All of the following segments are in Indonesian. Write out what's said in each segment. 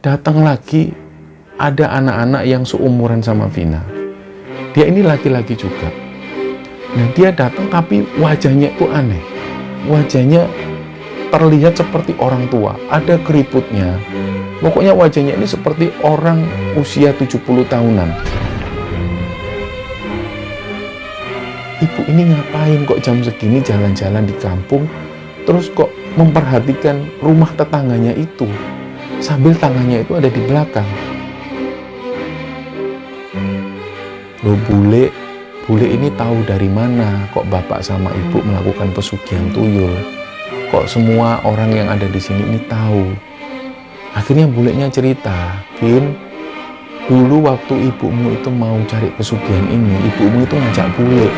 datang lagi ada anak-anak yang seumuran sama Vina. Dia ini laki-laki juga. Nah, dia datang tapi wajahnya itu aneh. Wajahnya terlihat seperti orang tua, ada keriputnya. Pokoknya wajahnya ini seperti orang usia 70 tahunan. Ibu ini ngapain kok jam segini jalan-jalan di kampung, terus kok memperhatikan rumah tetangganya itu, sambil tangannya itu ada di belakang. Loh, bule ini tahu dari mana kok bapak sama ibu melakukan pesugihan tuyul? Kok semua orang yang ada di sini ini tahu? Akhirnya bulenya cerita, Vin, dulu waktu ibumu itu mau cari pesugihan ini, ibumu itu ngajak bule.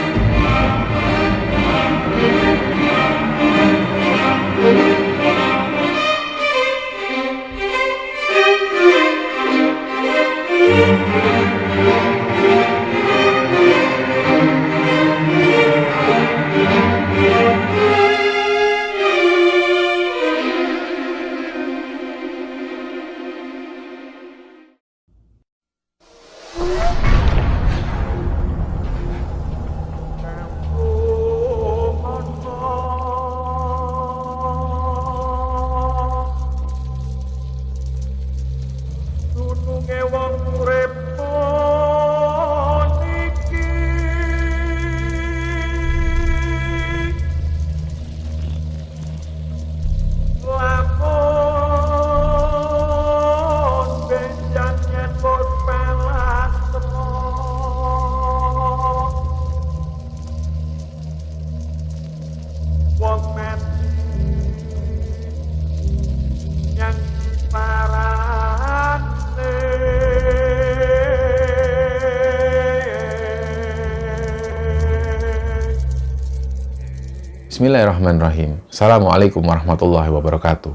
Bismillahirrahmanirrahim. Assalamualaikum warahmatullahi wabarakatuh.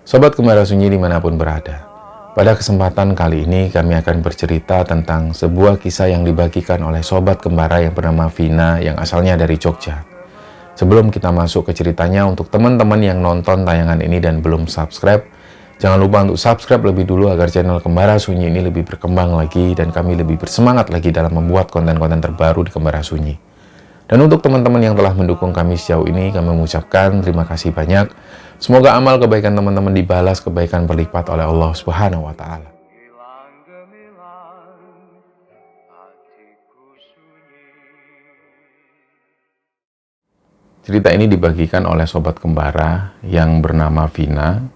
Sobat Kembara Sunyi dimanapun berada. Pada kesempatan kali ini kami akan bercerita tentang sebuah kisah yang dibagikan oleh Sobat Kembara yang bernama Vina yang asalnya dari Jogja. Sebelum kita masuk ke ceritanya, untuk teman-teman yang nonton tayangan ini dan belum subscribe, jangan lupa untuk subscribe lebih dulu agar channel Kembara Sunyi ini lebih berkembang lagi dan kami lebih bersemangat lagi dalam membuat konten-konten terbaru di Kembara Sunyi. Dan untuk teman-teman yang telah mendukung kami sejauh ini, kami mengucapkan terima kasih banyak. Semoga amal kebaikan teman-teman dibalas kebaikan berlipat oleh Allah Subhanahu wa Ta'ala. Cerita ini dibagikan oleh Sobat Kembara yang bernama Vina.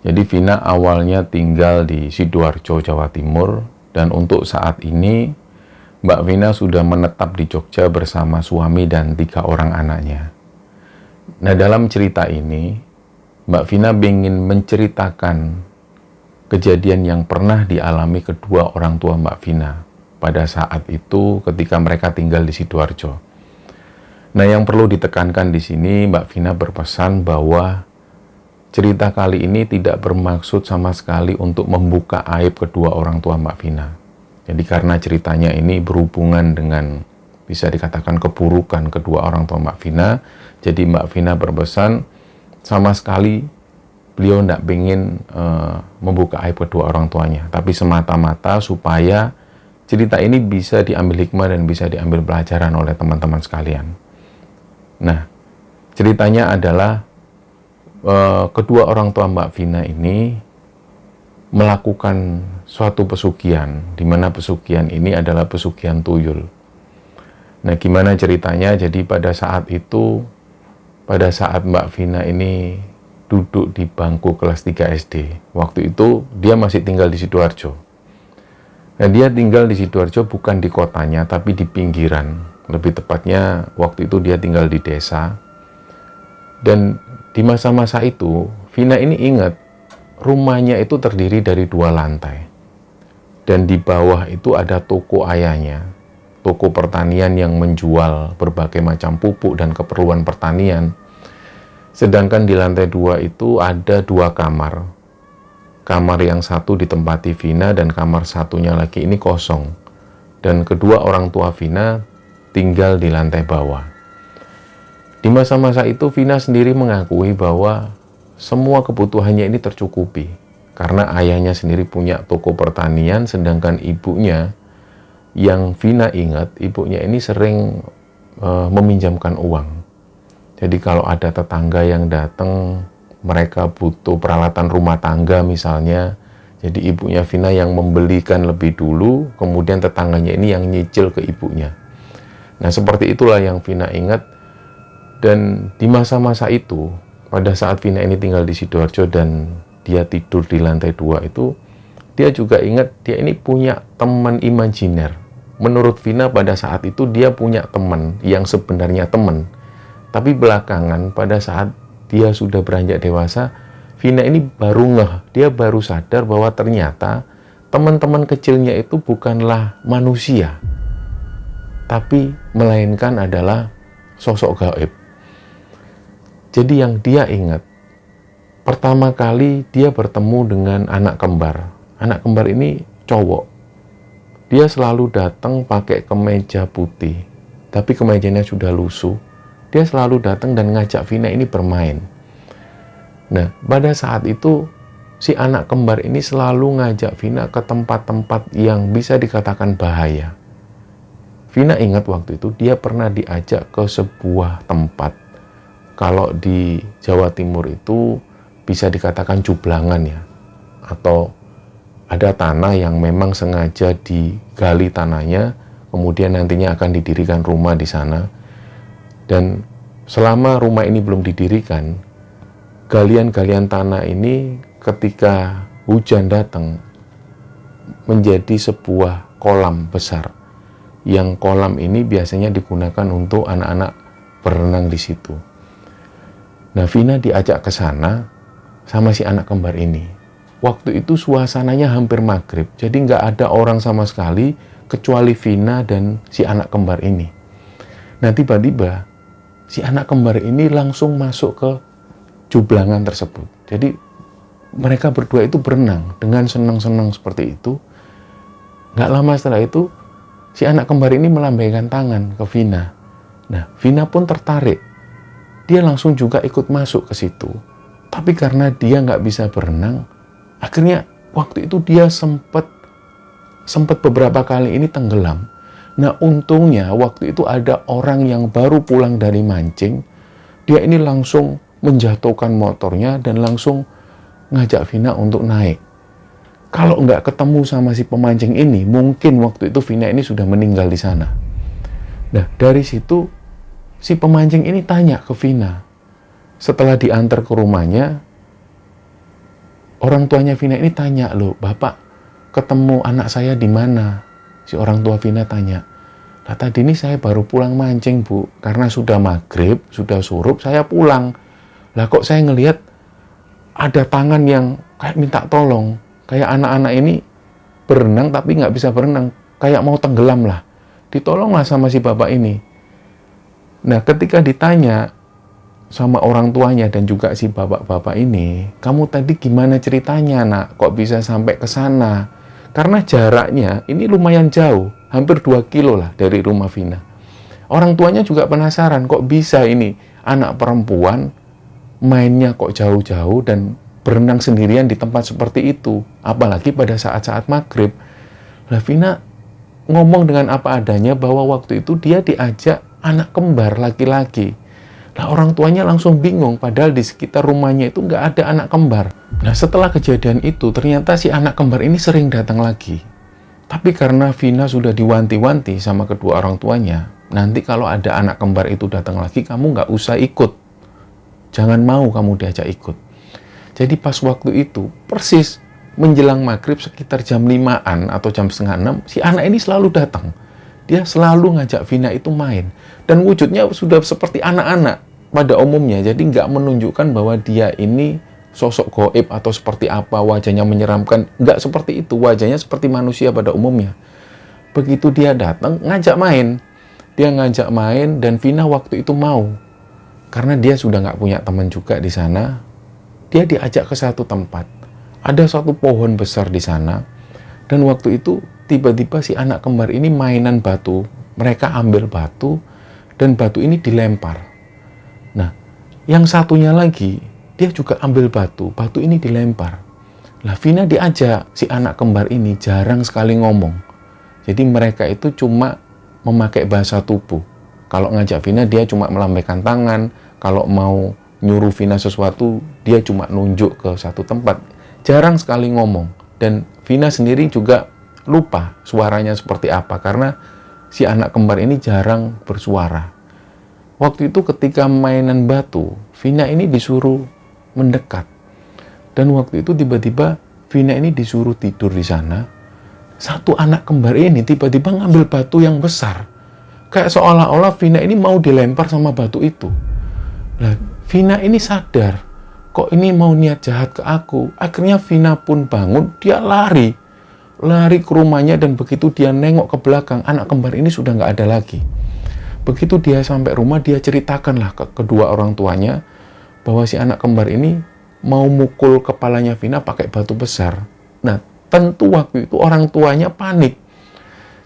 Jadi Vina awalnya tinggal di Sidoarjo, Jawa Timur, dan untuk saat ini Mbak Vina sudah menetap di Jogja bersama suami dan 3 orang anaknya. Nah, dalam cerita ini, Mbak Vina ingin menceritakan kejadian yang pernah dialami kedua orang tua Mbak Vina pada saat itu ketika mereka tinggal di Sidoarjo. Nah, yang perlu ditekankan di sini, Mbak Vina berpesan bahwa cerita kali ini tidak bermaksud sama sekali untuk membuka aib kedua orang tua Mbak Vina. Jadi karena ceritanya ini berhubungan dengan bisa dikatakan keburukan kedua orang tua Mbak Vina, jadi Mbak Vina berpesan sama sekali beliau tidak ingin membuka aib kedua orang tuanya, tapi semata-mata supaya cerita ini bisa diambil hikmah dan bisa diambil pelajaran oleh teman-teman sekalian. Nah, ceritanya adalah kedua orang tua Mbak Vina ini melakukan suatu pesugihan, di mana pesugihan ini adalah pesugihan tuyul. Nah, gimana ceritanya? Jadi pada saat itu, pada saat Mbak Vina ini duduk di bangku kelas 3 SD, waktu itu dia masih tinggal di Sidoarjo. Nah, dia tinggal di Sidoarjo bukan di kotanya, tapi di pinggiran. Lebih tepatnya, waktu itu dia tinggal di desa. Dan di masa-masa itu, Vina ini ingat, rumahnya itu terdiri dari 2 lantai. Dan di bawah itu ada toko ayahnya. Toko pertanian yang menjual berbagai macam pupuk dan keperluan pertanian. Sedangkan di lantai 2 itu ada 2 kamar. Kamar yang satu ditempati Vina dan kamar satunya lagi ini kosong. Dan kedua orang tua Vina tinggal di lantai bawah. Di masa-masa itu Vina sendiri mengakui bahwa semua kebutuhannya ini tercukupi, karena ayahnya sendiri punya toko pertanian, sedangkan ibunya yang Vina ingat, ibunya ini sering meminjamkan uang. Jadi kalau ada tetangga yang datang, mereka butuh peralatan rumah tangga misalnya, jadi ibunya Vina yang membelikan lebih dulu, kemudian tetangganya ini yang nyicil ke ibunya. Nah, seperti itulah yang Vina ingat. Dan di masa-masa itu, pada saat Vina ini tinggal di Sidoarjo dan dia tidur di lantai 2 itu, dia juga ingat dia ini punya teman imajiner. Menurut Vina pada saat itu dia punya teman yang sebenarnya teman. Tapi belakangan pada saat dia sudah beranjak dewasa, Vina ini baru dia baru sadar bahwa ternyata teman-teman kecilnya itu bukanlah manusia, tapi melainkan adalah sosok gaib. Jadi yang dia ingat, pertama kali dia bertemu dengan anak kembar. Anak kembar ini cowok. Dia selalu datang pakai kemeja putih, tapi kemejanya sudah lusuh. Dia selalu datang dan ngajak Vina ini bermain. Nah, pada saat itu, si anak kembar ini selalu ngajak Vina ke tempat-tempat yang bisa dikatakan bahaya. Vina ingat waktu itu, dia pernah diajak ke sebuah tempat. Kalau di Jawa Timur itu bisa dikatakan jublangan ya. Atau ada tanah yang memang sengaja digali tanahnya, kemudian nantinya akan didirikan rumah di sana. Dan selama rumah ini belum didirikan, galian-galian tanah ini ketika hujan datang menjadi sebuah kolam besar. Yang kolam ini biasanya digunakan untuk anak-anak berenang di situ. Nah, Vina diajak ke sana sama si anak kembar ini. Waktu itu suasananya hampir maghrib, jadi nggak ada orang sama sekali kecuali Vina dan si anak kembar ini. Nah, tiba-tiba si anak kembar ini langsung masuk ke jublangan tersebut. Jadi mereka berdua itu berenang dengan senang-senang seperti itu. Nggak lama setelah itu, si anak kembar ini melambaikan tangan ke Vina. Nah, Vina pun tertarik. Dia langsung juga ikut masuk ke situ. Tapi karena dia nggak bisa berenang, akhirnya waktu itu dia sempat beberapa kali ini tenggelam. Nah, untungnya waktu itu ada orang yang baru pulang dari mancing. Dia ini langsung menjatuhkan motornya dan langsung ngajak Vina untuk naik. Kalau nggak ketemu sama si pemancing ini, mungkin waktu itu Vina ini sudah meninggal di sana. Nah, dari situ si pemancing ini tanya ke Vina. Setelah diantar ke rumahnya, orang tuanya Vina ini tanya, "Loh, Bapak ketemu anak saya di mana?" Si orang tua Vina tanya, "Lah tadi ini saya baru pulang mancing, Bu. Karena sudah maghrib, sudah surup, saya pulang. Lah kok saya ngelihat ada tangan yang kayak minta tolong. Kayak anak-anak ini berenang tapi nggak bisa berenang. Kayak mau tenggelam lah. Ditolonglah sama si bapak ini." Nah, ketika ditanya sama orang tuanya dan juga si bapak-bapak ini, "Kamu tadi gimana ceritanya, Nak? Kok bisa sampai ke sana?" Karena jaraknya ini lumayan jauh, hampir 2 kilo lah dari rumah Vina. Orang tuanya juga penasaran, kok bisa ini anak perempuan mainnya kok jauh-jauh dan berenang sendirian di tempat seperti itu, apalagi pada saat-saat maghrib. Lah, Vina ngomong dengan apa adanya bahwa waktu itu dia diajak anak kembar laki-laki. Nah, orang tuanya langsung bingung, padahal di sekitar rumahnya itu nggak ada anak kembar. Nah, setelah kejadian itu, ternyata si anak kembar ini sering datang lagi. Tapi karena Vina sudah diwanti-wanti sama kedua orang tuanya, nanti kalau ada anak kembar itu datang lagi, kamu nggak usah ikut. Jangan mau kamu diajak ikut. Jadi pas waktu itu, persis menjelang maghrib sekitar jam 5-an atau jam setengah 6, si anak ini selalu datang. Dia selalu ngajak Vina itu main. Dan wujudnya sudah seperti anak-anak pada umumnya. Jadi nggak menunjukkan bahwa dia ini sosok gaib atau seperti apa, wajahnya menyeramkan. Nggak seperti itu, wajahnya seperti manusia pada umumnya. Begitu dia datang, ngajak main. Dia ngajak main dan Vina waktu itu mau. Karena dia sudah nggak punya teman juga di sana, dia diajak ke satu tempat. Ada satu pohon besar di sana. Dan waktu itu tiba-tiba si anak kembar ini mainan batu. Mereka ambil batu dan batu ini dilempar. Nah, yang satunya lagi dia juga ambil batu. Batu ini dilempar. Lah Vina diajak, si anak kembar ini jarang sekali ngomong. Jadi mereka itu cuma memakai bahasa tubuh. Kalau ngajak Vina dia cuma melambaikan tangan, kalau mau nyuruh Vina sesuatu dia cuma nunjuk ke satu tempat. Jarang sekali ngomong. Dan Vina sendiri juga lupa suaranya seperti apa karena si anak kembar ini jarang bersuara. Waktu itu ketika mainan batu, Vina ini disuruh mendekat. Dan waktu itu tiba-tiba Vina ini disuruh tidur di sana. Satu anak kembar ini tiba-tiba ngambil batu yang besar. Kayak seolah-olah Vina ini mau dilempar sama batu itu. Nah, Vina ini sadar, kok ini mau niat jahat ke aku. Akhirnya Vina pun bangun, dia lari. Lari ke rumahnya dan begitu dia nengok ke belakang, anak kembar ini sudah nggak ada lagi. Begitu dia sampai rumah, dia ceritakanlah ke kedua orang tuanya bahwa si anak kembar ini mau mukul kepalanya Vina pakai batu besar. Nah, tentu waktu itu orang tuanya panik.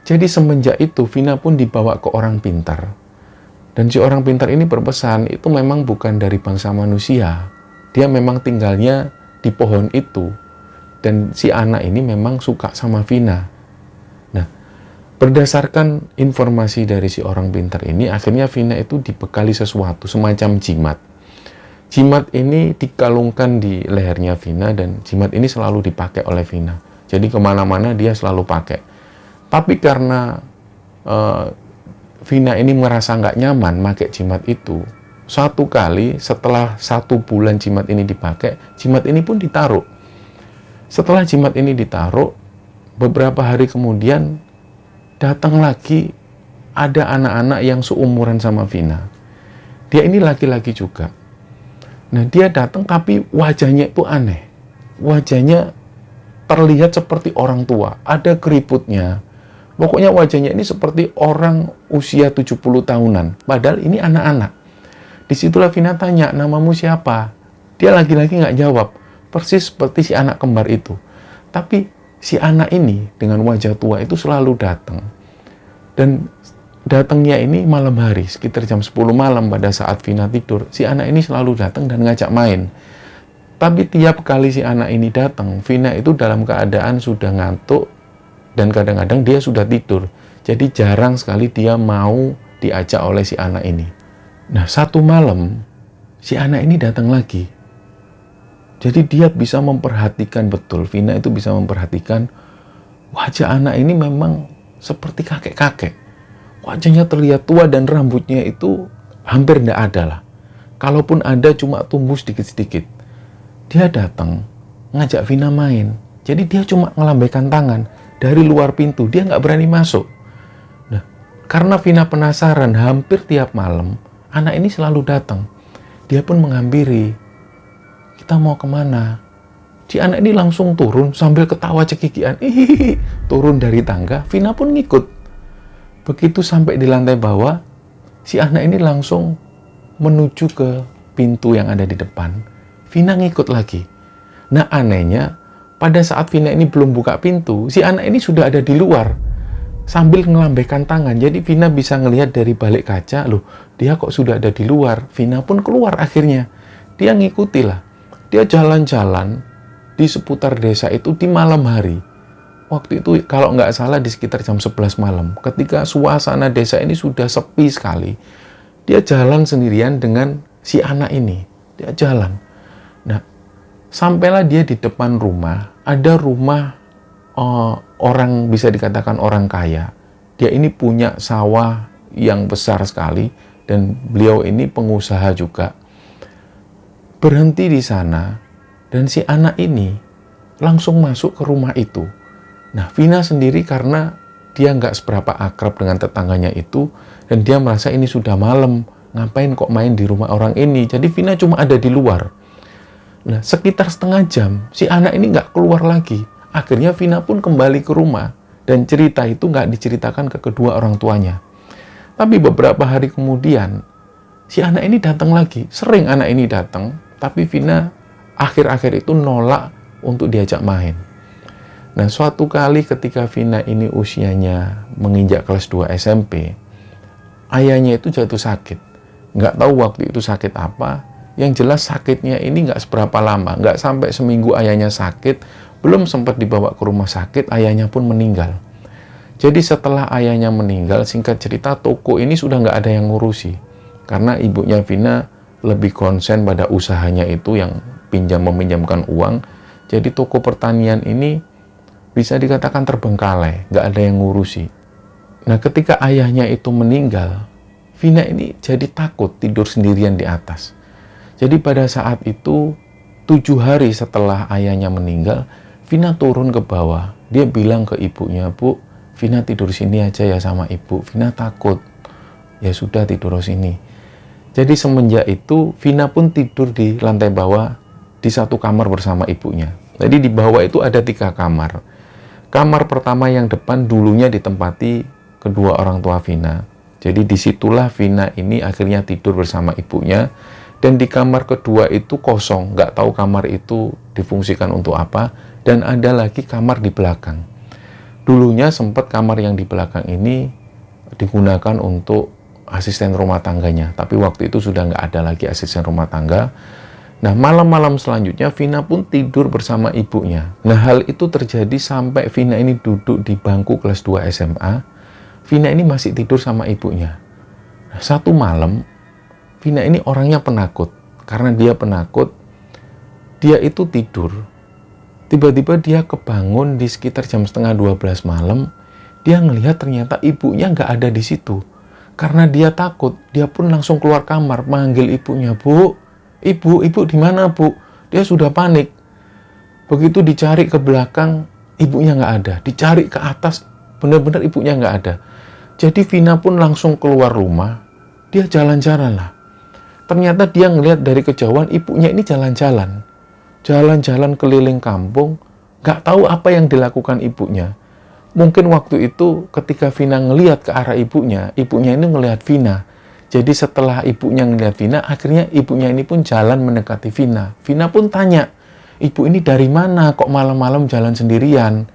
Jadi semenjak itu Vina pun dibawa ke orang pintar. Dan si orang pintar ini berpesan, itu memang bukan dari bangsa manusia. Dia memang tinggalnya di pohon itu. Dan si anak ini memang suka sama Vina. Nah, berdasarkan informasi dari si orang pintar ini, akhirnya Vina itu dibekali sesuatu, semacam jimat. Jimat ini dikalungkan di lehernya Vina dan jimat ini selalu dipakai oleh Vina. Jadi kemana-mana dia selalu pakai. Tapi karena Vina ini merasa nggak nyaman pakai jimat itu, satu kali setelah 1 bulan jimat ini dipakai, jimat ini pun ditaruh. Setelah jimat ini ditaruh, beberapa hari kemudian datang lagi ada anak-anak yang seumuran sama Vina. Dia ini laki-laki juga. Nah, dia datang tapi wajahnya itu aneh. Wajahnya terlihat seperti orang tua, ada keriputnya. Pokoknya wajahnya ini seperti orang usia 70 tahunan. Padahal ini anak-anak. Disitulah Vina tanya, namamu siapa? Dia lagi-lagi nggak jawab. Persis seperti si anak kembar itu. Tapi si anak ini dengan wajah tua itu selalu datang. Dan datangnya ini malam hari, sekitar jam 10 malam pada saat Vina tidur. Si anak ini selalu datang dan ngajak main. Tapi tiap kali si anak ini datang, Vina itu dalam keadaan sudah ngantuk dan kadang-kadang dia sudah tidur. Jadi jarang sekali dia mau diajak oleh si anak ini. Nah, satu malam si anak ini datang lagi. Jadi dia bisa memperhatikan betul, Vina itu bisa memperhatikan wajah anak ini memang seperti kakek-kakek. Wajahnya terlihat tua dan rambutnya itu hampir tidak ada lah. Kalaupun ada cuma tumbuh sedikit-sedikit. Dia datang, ngajak Vina main. Jadi dia cuma ngelambaikan tangan. Dari luar pintu, dia nggak berani masuk. Nah, karena Vina penasaran, hampir tiap malam, anak ini selalu datang. Dia pun menghampiri. Kita mau kemana? Si anak ini langsung turun sambil ketawa cekikian. Turun dari tangga, Vina pun ngikut. Begitu sampai di lantai bawah, si anak ini langsung menuju ke pintu yang ada di depan. Vina ngikut lagi. Nah, anehnya, pada saat Vina ini belum buka pintu, si anak ini sudah ada di luar. Sambil ngelambaikan tangan. Jadi Vina bisa ngelihat dari balik kaca, loh, dia kok sudah ada di luar. Vina pun keluar akhirnya. Dia ngikuti lah. Dia jalan-jalan di seputar desa itu di malam hari. Waktu itu kalau nggak salah di sekitar jam 11 malam. Ketika suasana desa ini sudah sepi sekali. Dia jalan sendirian dengan si anak ini. Dia jalan. Nah, sampailah dia di depan rumah. Ada rumah orang, bisa dikatakan orang kaya. Dia ini punya sawah yang besar sekali. Dan beliau ini pengusaha juga. Berhenti di sana. Dan si anak ini langsung masuk ke rumah itu. Nah, Vina sendiri karena dia nggak seberapa akrab dengan tetangganya itu, dan dia merasa ini sudah malam, ngapain kok main di rumah orang ini. Jadi Vina cuma ada di luar. Nah, sekitar setengah jam, si anak ini nggak keluar lagi. Akhirnya Vina pun kembali ke rumah, dan cerita itu nggak diceritakan ke kedua orang tuanya. Tapi beberapa hari kemudian, si anak ini datang lagi. Sering anak ini datang, tapi Vina akhir-akhir itu nolak untuk diajak main. Nah, suatu kali ketika Vina ini usianya menginjak kelas 2 SMP, ayahnya itu jatuh sakit. Nggak tahu waktu itu sakit apa, yang jelas sakitnya ini nggak seberapa lama, nggak sampai seminggu ayahnya sakit, Belum sempat dibawa ke rumah sakit, ayahnya pun meninggal. Jadi setelah ayahnya meninggal, singkat cerita toko ini sudah nggak ada yang ngurusi. Karena ibunya Vina lebih konsen pada usahanya itu yang meminjamkan uang. Jadi toko pertanian ini bisa dikatakan terbengkalai, nggak ada yang ngurusi. Nah ketika ayahnya itu meninggal, Vina ini jadi takut tidur sendirian di atas. Jadi pada saat itu 7 hari setelah ayahnya meninggal, Vina turun ke bawah. Dia bilang ke ibunya, "Bu, Vina tidur sini aja ya sama ibu. Vina takut." Ya sudah, tidur sini. Jadi semenjak itu Vina pun tidur di lantai bawah di satu kamar bersama ibunya. Jadi di bawah itu ada 3 kamar. Kamar pertama yang depan dulunya ditempati kedua orang tua Vina. Jadi disitulah Vina ini akhirnya tidur bersama ibunya. Dan di kamar kedua itu kosong, nggak tahu kamar itu difungsikan untuk apa. Dan ada lagi kamar di belakang. Dulunya sempat kamar yang di belakang ini digunakan untuk asisten rumah tangganya. Tapi waktu itu sudah nggak ada lagi asisten rumah tangga. Nah, malam-malam selanjutnya Vina pun tidur bersama ibunya. Nah, hal itu terjadi sampai Vina ini duduk di bangku kelas 2 SMA. Vina ini masih tidur sama ibunya. Nah, satu malam, Vina ini orangnya penakut. Karena dia penakut, dia itu tidur. Tiba-tiba dia kebangun di sekitar jam setengah 12 malam. Dia ngelihat ternyata ibunya nggak ada di situ. Karena dia takut, dia pun langsung keluar kamar, manggil ibunya, "Bu, ibu di mana, Bu?" Dia sudah panik. Begitu dicari ke belakang, ibunya nggak ada. Dicari ke atas, benar-benar ibunya nggak ada. Jadi Vina pun langsung keluar rumah. Dia jalan-jalan lah. Ternyata dia ngelihat dari kejauhan ibunya ini jalan-jalan. Jalan-jalan keliling kampung, nggak tahu apa yang dilakukan ibunya. Mungkin waktu itu ketika Vina ngelihat ke arah ibunya ini ngelihat Vina. Jadi setelah ibunya ngelihat Vina, akhirnya ibunya ini pun jalan mendekati Vina. Vina pun tanya, "Ibu ini dari mana? Kok malam-malam jalan sendirian?"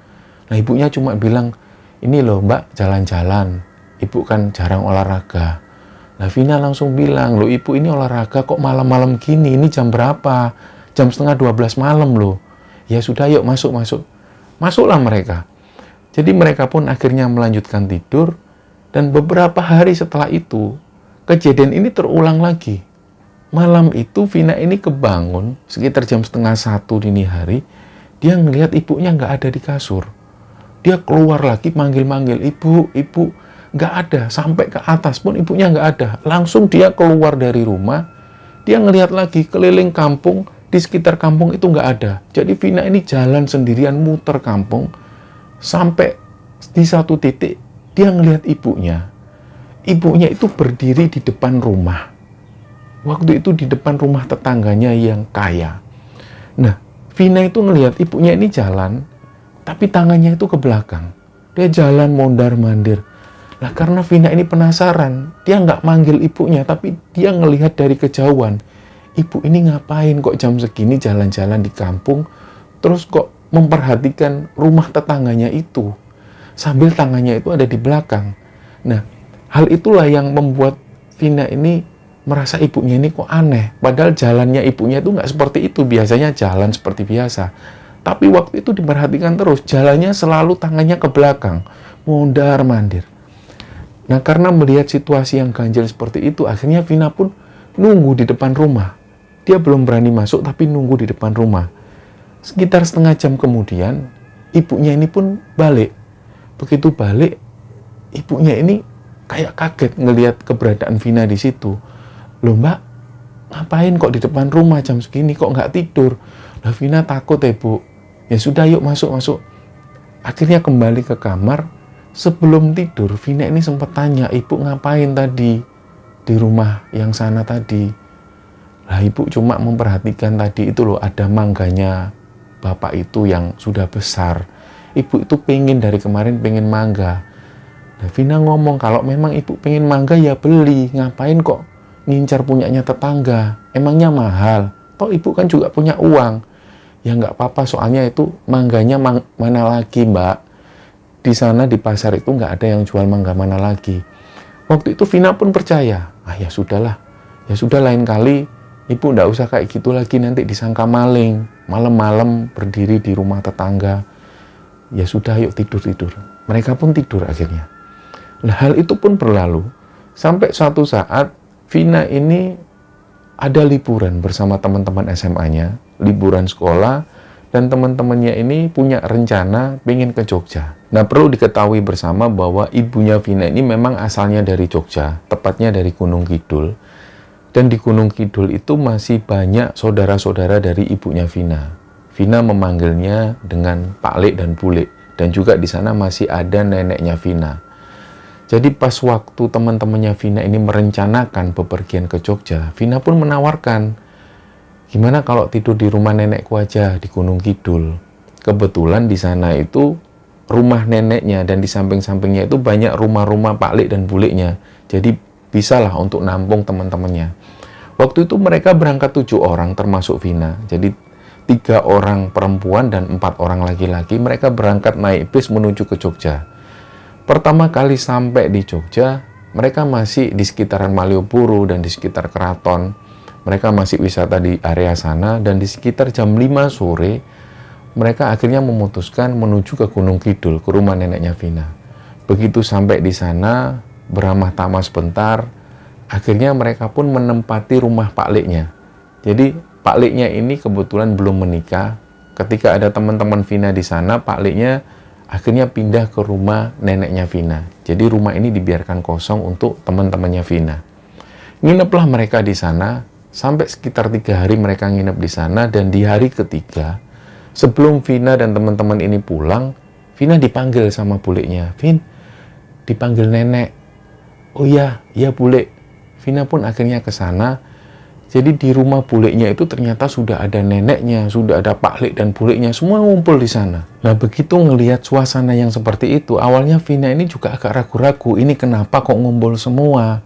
Nah ibunya cuma bilang, "Ini loh Mbak, jalan-jalan. Ibu kan jarang olahraga." Nah Vina langsung bilang, "Loh ibu ini olahraga kok malam-malam gini? Ini jam berapa? Jam setengah 12 malam loh." "Ya sudah, yuk masuk." Masuklah mereka. Jadi mereka pun akhirnya melanjutkan tidur. Dan beberapa hari setelah itu, kejadian ini terulang lagi. Malam itu Vina ini kebangun sekitar jam setengah 1 dini hari. Dia ngelihat ibunya nggak ada di kasur. Dia keluar lagi manggil-manggil, "Ibu." Nggak ada. Sampai ke atas pun ibunya nggak ada. Langsung dia keluar dari rumah. Dia ngelihat lagi keliling kampung. Di sekitar kampung itu nggak ada. Jadi Vina ini jalan sendirian muter kampung. Sampai di satu titik dia ngelihat ibunya. Ibunya itu berdiri di depan rumah. Waktu itu di depan rumah tetangganya yang kaya. Nah, Vina itu ngelihat ibunya ini jalan, tapi tangannya itu ke belakang. Dia jalan mondar-mandir. Nah, karena Vina ini penasaran, dia nggak manggil ibunya, tapi dia ngelihat dari kejauhan. Ibu ini ngapain kok jam segini jalan-jalan di kampung, terus kok memperhatikan rumah tetangganya itu, sambil tangannya itu ada di belakang. Nah, hal itulah yang membuat Vina ini merasa ibunya ini kok aneh. Padahal jalannya ibunya itu nggak seperti itu. Biasanya jalan seperti biasa. Tapi waktu itu diperhatikan terus. Jalannya selalu tangannya ke belakang. Mondar-mandir. Nah, karena melihat situasi yang ganjil seperti itu, akhirnya Vina pun nunggu di depan rumah. Dia belum berani masuk, tapi nunggu di depan rumah. Sekitar setengah jam kemudian, ibunya ini pun balik. Begitu balik, ibunya ini kayak kaget ngelihat keberadaan Vina di situ. "Loh Mbak, ngapain kok di depan rumah jam segini, kok nggak tidur?" Lah Vina takut ya Bu. "Ya sudah yuk masuk." Akhirnya kembali ke kamar. Sebelum tidur, Vina ini sempat tanya, "Ibu ngapain tadi di rumah yang sana tadi?" Lah ibu cuma memperhatikan tadi itu loh, ada mangganya bapak itu yang sudah besar. Ibu itu dari kemarin pengen mangga. Nah, Vina ngomong, "Kalau memang ibu pengen mangga ya beli, ngapain kok ngincar punyanya tetangga, emangnya mahal, toh ibu kan juga punya uang." "Ya nggak apa-apa, soalnya itu mangganya mana lagi Mbak, di sana di pasar itu nggak ada yang jual mangga mana lagi." Waktu itu Vina pun percaya. Ya sudah lain kali ibu nggak usah kayak gitu lagi, nanti disangka maling. malam-malam berdiri di rumah tetangga. Ya sudah, yuk tidur-tidur. Mereka pun tidur akhirnya. Nah, hal itu pun berlalu sampai suatu saat Vina ini ada liburan bersama teman-teman SMA-nya, liburan sekolah, dan teman-temannya ini punya rencana pengen ke Jogja. Nah, perlu diketahui bersama bahwa ibunya Vina ini memang asalnya dari Jogja, tepatnya dari Gunung Kidul. Dan di Gunung Kidul itu masih banyak saudara-saudara dari ibunya Vina. Vina memanggilnya dengan Pak Lek dan Bu Lek. Dan juga di sana masih ada neneknya Vina. Jadi pas waktu teman-temannya Vina ini merencanakan bepergian ke Jogja, Vina pun menawarkan, gimana kalau tidur di rumah nenekku aja di Gunung Kidul. Kebetulan di sana itu rumah neneknya dan di samping-sampingnya itu banyak rumah-rumah Pak Lek dan Bu Leknya. Jadi bisalah untuk nampung teman-temannya. Waktu itu mereka berangkat 7 orang termasuk Vina. Jadi 3 orang perempuan dan 4 orang laki-laki. Mereka berangkat naik bis menuju ke Jogja. Pertama kali sampai di Jogja, mereka masih di sekitaran Malioboro dan di sekitar Keraton. Mereka masih wisata di area sana dan di sekitar jam 5 sore, mereka akhirnya memutuskan menuju ke Gunung Kidul, ke rumah neneknya Vina. Begitu sampai di sana, beramah tamah sebentar, akhirnya mereka pun menempati rumah Pak Leknya. Jadi Pak Leknya ini kebetulan belum menikah. Ketika ada teman-teman Vina di sana, Pak Leknya akhirnya pindah ke rumah neneknya Vina. Jadi rumah ini dibiarkan kosong untuk teman-temannya Vina. Ngineplah mereka di sana, sampai sekitar 3 hari mereka nginep di sana, dan di hari ketiga, sebelum Vina dan teman-teman ini pulang, Vina dipanggil sama buleknya. Vin, dipanggil nenek. Oh iya, iya Bulek. Vina pun akhirnya ke sana. Jadi di rumah buleknya itu ternyata sudah ada neneknya, sudah ada Pak Lek dan buleknya, semua ngumpul di sana. Nah, begitu ngelihat suasana yang seperti itu, awalnya Vina ini juga agak ragu-ragu, ini kenapa kok ngumpul semua?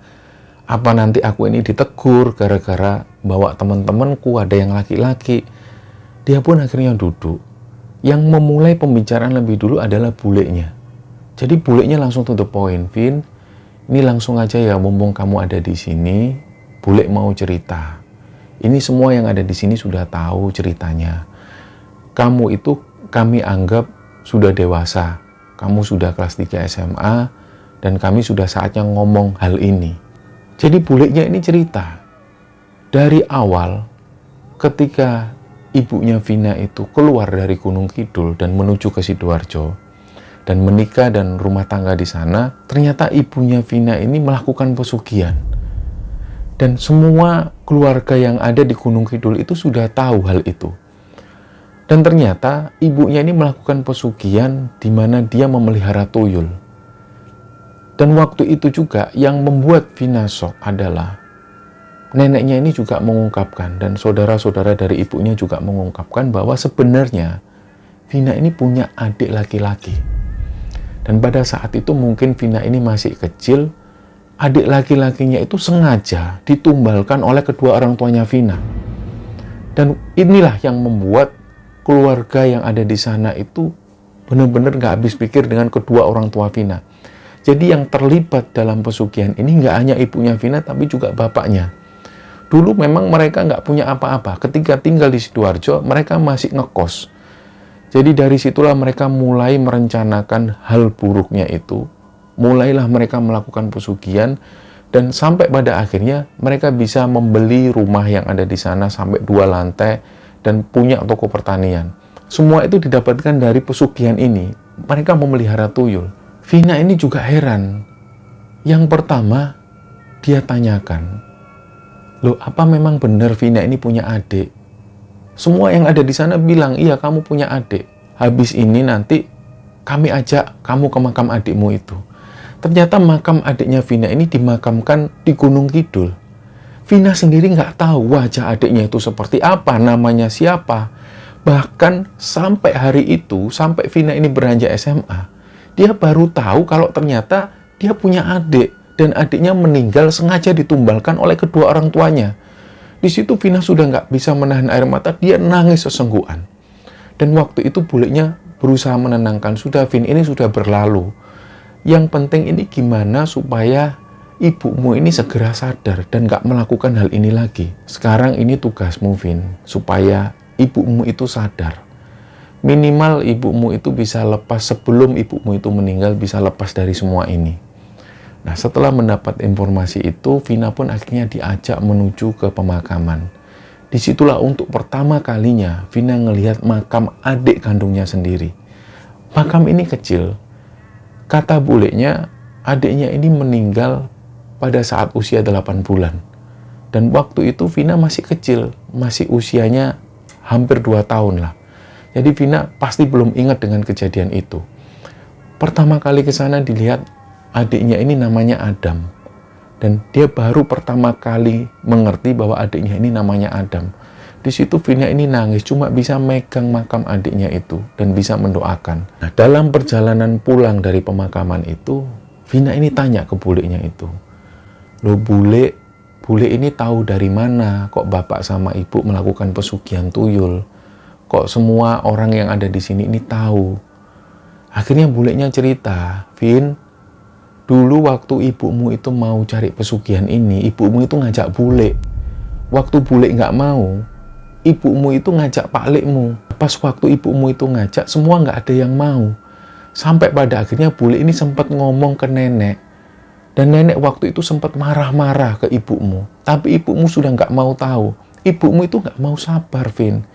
Apa nanti aku ini ditegur gara-gara bawa teman-temanku, ada yang laki-laki? Dia pun akhirnya duduk. Yang memulai pembicaraan lebih dulu adalah buleknya. Jadi buleknya langsung to the point, Vin, ini langsung aja ya, mumpung kamu ada di sini, Bulek mau cerita. Ini semua yang ada di sini sudah tahu ceritanya. Kamu itu kami anggap sudah dewasa. Kamu sudah kelas 3 SMA dan kami sudah saatnya ngomong hal ini. Jadi Buleknya ini cerita. Dari awal ketika ibunya Vina itu keluar dari Gunung Kidul dan menuju ke Sidoarjo dan menikah dan rumah tangga di sana, ternyata ibunya Vina ini melakukan pesugihan. Dan semua keluarga yang ada di Gunung Kidul itu sudah tahu hal itu. Dan ternyata ibunya ini melakukan pesugihan di mana dia memelihara tuyul. Dan waktu itu juga yang membuat Vina shock adalah neneknya ini juga mengungkapkan, dan saudara-saudara dari ibunya juga mengungkapkan bahwa sebenarnya Vina ini punya adik laki-laki. Dan pada saat itu mungkin Vina ini masih kecil, adik laki-lakinya itu sengaja ditumbalkan oleh kedua orang tuanya Vina. Dan inilah yang membuat keluarga yang ada di sana itu benar-benar nggak habis pikir dengan kedua orang tua Vina. Jadi yang terlibat dalam pesugihan ini nggak hanya ibunya Vina, tapi juga bapaknya. Dulu memang mereka nggak punya apa-apa. Ketika tinggal di Sidoarjo, mereka masih ngekos. Jadi dari situlah mereka mulai merencanakan hal buruknya itu. Mulailah mereka melakukan pesugihan, dan sampai pada akhirnya mereka bisa membeli rumah yang ada di sana sampai 2 lantai dan punya toko pertanian. Semua itu didapatkan dari pesugihan ini. Mereka memelihara tuyul. Vina ini juga heran. Yang pertama, dia tanyakan, loh, apa memang benar Vina ini punya adik? Semua yang ada di sana bilang, iya kamu punya adik. Habis ini nanti kami ajak kamu ke makam adikmu itu. Ternyata makam adiknya Vina ini dimakamkan di Gunung Kidul. Vina sendiri nggak tahu wajah adiknya itu seperti apa, namanya siapa. Bahkan sampai hari itu, sampai Vina ini beranjak SMA, dia baru tahu kalau ternyata dia punya adik. Dan adiknya meninggal sengaja ditumbalkan oleh kedua orang tuanya. Di situ Vina sudah nggak bisa menahan air mata, dia nangis sesenggukan. Dan waktu itu Buleknya berusaha menenangkan, sudah Vin, ini sudah berlalu. Yang penting ini gimana supaya ibumu ini segera sadar dan gak melakukan hal ini lagi. Sekarang ini tugasmu, Vin, supaya ibumu itu sadar. Minimal ibumu itu bisa lepas sebelum ibumu itu meninggal, bisa lepas dari semua ini. Nah, setelah mendapat informasi itu, Vina pun akhirnya diajak menuju ke pemakaman. Disitulah untuk pertama kalinya Vina ngelihat makam adik kandungnya sendiri. Makam ini kecil. Kata bulenya, adiknya ini meninggal pada saat usia 8 bulan. Dan waktu itu Vina masih kecil, masih usianya hampir 2 tahun lah. Jadi Vina pasti belum ingat dengan kejadian itu. Pertama kali ke sana dilihat adiknya ini namanya Adam. Dan dia baru pertama kali mengerti bahwa adiknya ini namanya Adam. Di situ Vina ini nangis, cuma bisa megang makam adiknya itu dan bisa mendoakan. Nah, dalam perjalanan pulang dari pemakaman itu, Vina ini tanya ke bulenya itu, "Loh bule ini tahu dari mana kok bapak sama ibu melakukan pesugihan tuyul? Kok semua orang yang ada di sini ini tahu?" Akhirnya bulenya cerita, "Vin, dulu waktu ibumu itu mau cari pesugihan ini, ibumu itu ngajak bule. Waktu bule nggak mau, ibumu itu ngajak paklikmu. Pas waktu ibumu itu ngajak, semua nggak ada yang mau. Sampai pada akhirnya bule ini sempat ngomong ke nenek. Dan nenek waktu itu sempat marah-marah ke ibumu. Tapi ibumu sudah nggak mau tahu. Ibumu itu nggak mau sabar, Vin.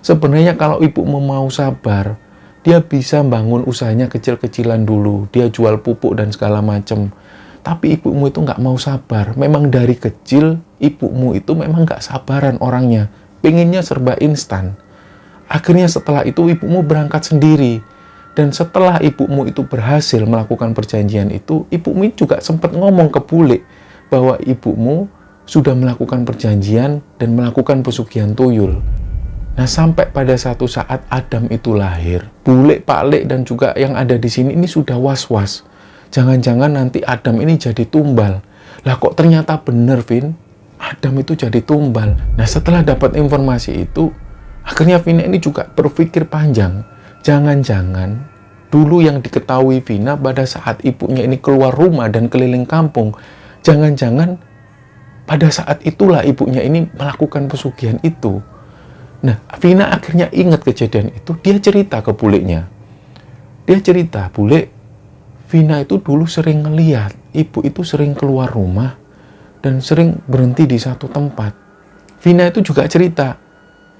Sebenarnya kalau ibumu mau sabar, dia bisa bangun usahanya kecil-kecilan dulu. Dia jual pupuk dan segala macam. Tapi ibumu itu nggak mau sabar. Memang dari kecil, ibumu itu memang nggak sabaran orangnya. Pengennya serba instan. Akhirnya setelah itu ibumu berangkat sendiri. Dan setelah ibumu itu berhasil melakukan perjanjian itu, ibumu juga sempat ngomong ke bule bahwa ibumu sudah melakukan perjanjian dan melakukan pesugihan tuyul. Nah, sampai pada satu saat Adam itu lahir, bule, paklik, dan juga yang ada di sini ini sudah was-was. Jangan-jangan nanti Adam ini jadi tumbal. Lah kok ternyata bener, Vin? Adam itu jadi tumbal. Nah, setelah dapat informasi itu, akhirnya Vina ini juga berpikir panjang. Jangan-jangan dulu yang diketahui Vina pada saat ibunya ini keluar rumah dan keliling kampung, jangan-jangan pada saat itulah ibunya ini melakukan pesugihan itu. Nah, Vina akhirnya ingat kejadian itu, dia cerita ke bulenya. Dia cerita, "Bule, Vina itu dulu sering ngeliat, ibu itu sering keluar rumah dan sering berhenti di satu tempat." Vina itu juga cerita,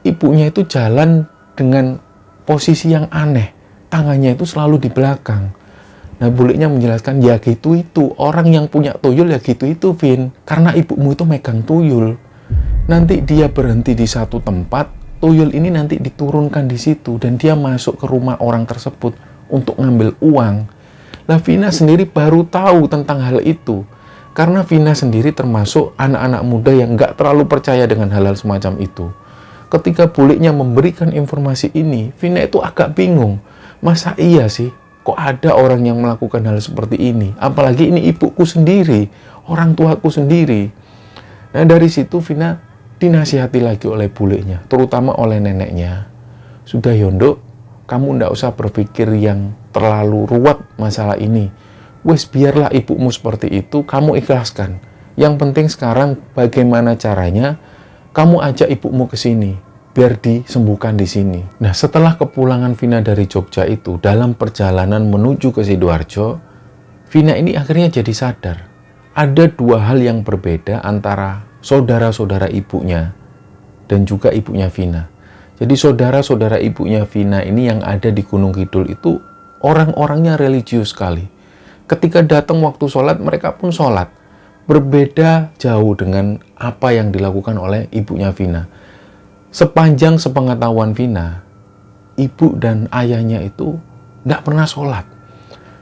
ibunya itu jalan dengan posisi yang aneh, tangannya itu selalu di belakang. Nah, bulenya menjelaskan, "Ya gitu itu, orang yang punya tuyul ya gitu itu, Vin. Karena ibumu itu megang tuyul. Nanti dia berhenti di satu tempat, tuyul ini nanti diturunkan di situ dan dia masuk ke rumah orang tersebut untuk ngambil uang." Nah, Vina sendiri baru tahu tentang hal itu. Karena Vina sendiri termasuk anak-anak muda yang nggak terlalu percaya dengan hal-hal semacam itu. Ketika bulenya memberikan informasi ini, Vina itu agak bingung. Masa iya sih? Kok ada orang yang melakukan hal seperti ini? Apalagi ini ibuku sendiri, orang tuaku sendiri. Nah, dari situ Vina dinasihati lagi oleh bulenya, terutama oleh neneknya. "Sudah Yondo, kamu ndak usah berpikir yang terlalu ruwet masalah ini. Wes biarlah ibumu seperti itu, kamu ikhlaskan. Yang penting sekarang bagaimana caranya kamu ajak ibumu ke sini, biar disembuhkan di sini." Nah, setelah kepulangan Vina dari Jogja itu, dalam perjalanan menuju ke Sidoarjo, Vina ini akhirnya jadi sadar. Ada dua hal yang berbeda antara saudara-saudara ibunya dan juga ibunya Vina. Jadi saudara-saudara ibunya Vina ini yang ada di Gunung Kidul itu orang-orangnya religius sekali. Ketika datang waktu sholat, mereka pun sholat. Berbeda jauh dengan apa yang dilakukan oleh ibunya Vina. Sepanjang sepengetahuan Vina, ibu dan ayahnya itu nggak pernah sholat.